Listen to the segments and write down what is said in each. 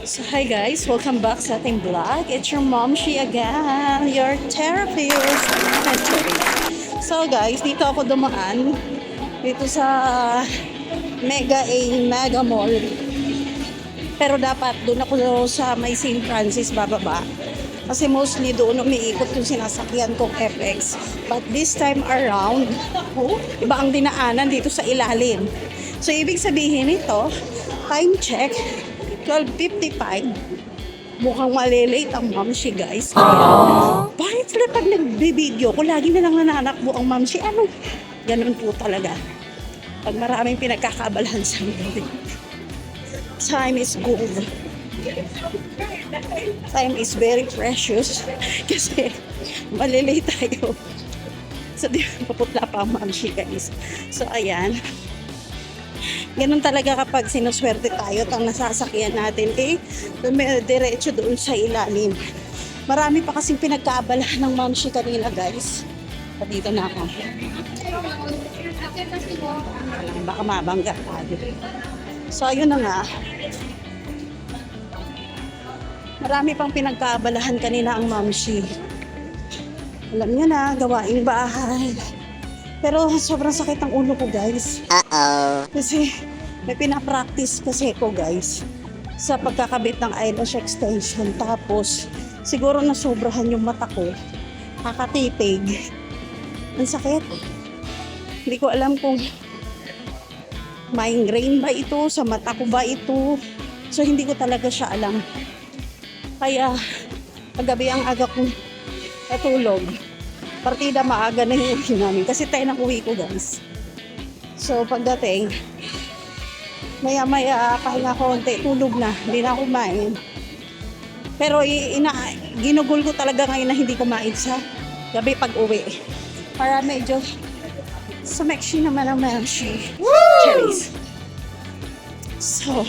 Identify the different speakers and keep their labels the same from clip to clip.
Speaker 1: So hi guys, welcome back sa ating vlog. It's your mom, she again, your therapist. So guys, dito ako dumaan. Dito sa Mega Mall. Pero dapat doon ako sa may St. Francis bababa. Kasi mostly doon umiikot yung sinasakyan kong FX. But this time around, iba ang dinaanan dito sa ilalim. So ibig sabihin ito, time check, 12:55. Mukhang malilate ang mamsi, guys. Kaya, bakit sila pag nagbibideo ko, lagi na lang nananakbo ang mamsi? Ano? Ganun po talaga. Pag maraming pinagkakaabalahan sa mga. Time is gold. Time is very precious. Kasi, malilate tayo. So, di paputla pa ang mamsi, guys. So, ayan. Ganun talaga kapag sinuswerte tayo at ang nasasakyan natin diretso doon sa ilalim. Marami pa kasing pinagkaabalahan ng mamsi kanina, guys. Dito na ako. Baka mabangga tayo. So ayun na nga. Marami pang pinagkaabalahan kanina ang mamsi. Alam niyo na, gawaing bahay. Pero sobrang sakit ang ulo ko, guys. Kasi may pinapractice kasi ko, guys, sa pagkakabit ng eyelash extension. Tapos siguro nasobrahan yung mata ko. Kakatipig. Ang sakit. Hindi ko alam kung migraine ba ito, sa mata ko ba ito. So hindi ko talaga siya alam. Kaya paggabi ang aga kong natulog. Partida maaga na yung uwi namin. Kasi tayo nang uwi ko, guys. So, pagdating, maya-maya, pahinga konti, tulog na. Hindi na kumain. Pero, ginugol ko talaga ngayon na hindi kumain sa gabi pag-uwi. Para medyo sumeksi naman ang mamsi. Cherries. So,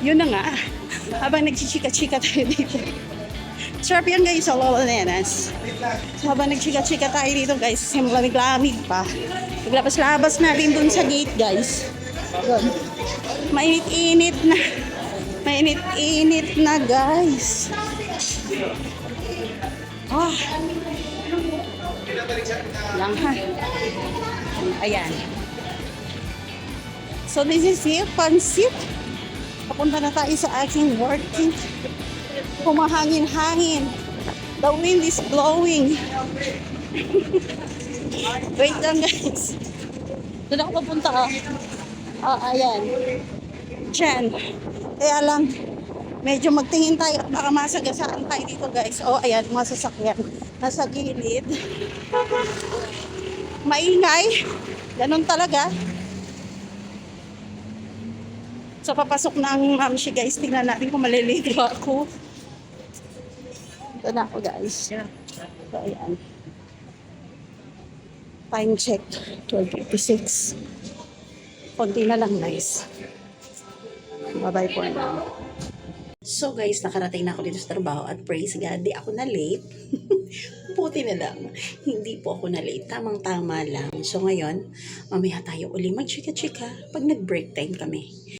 Speaker 1: yun na nga. Habang nagchichika-chika tayo dito. Sarap yan, guys, sa Lola Nenas. So, habang nagchika-chika tayo dito, guys, kasi malamig-lamig pa. Paglabas-labas natin dun sa gate, guys. Doon. Mainit-init na. Mainit-init na, guys. Ah. Lang, ha? Ayan. So, this is it. Pansit. Papunta na tayo sa aking working. Humahangin-hangin. The wind is blowing. Wait lang, guys. Doon ako papunta. Ayan. Diyan. Kaya lang, medyo magtingin tayo at baka masagasaan tayo dito, guys. Ayan, mga sasakyan. Nasa gilid. Maingay. Ganun talaga. So, papasok na ang mamsi, guys. Tingnan natin kung maliligo ako. Ito na ako, guys. So, ayan. Time check, 12:56. Konti na lang, guys. Bye-bye for now. So, guys, nakarating na ako dito sa trabaho at praise God, di ako na late. Buti na lang. Hindi po ako na late. Tamang-tama lang. So, ngayon, mamaya tayo uli mag-chika-chika pag nag-break time kami.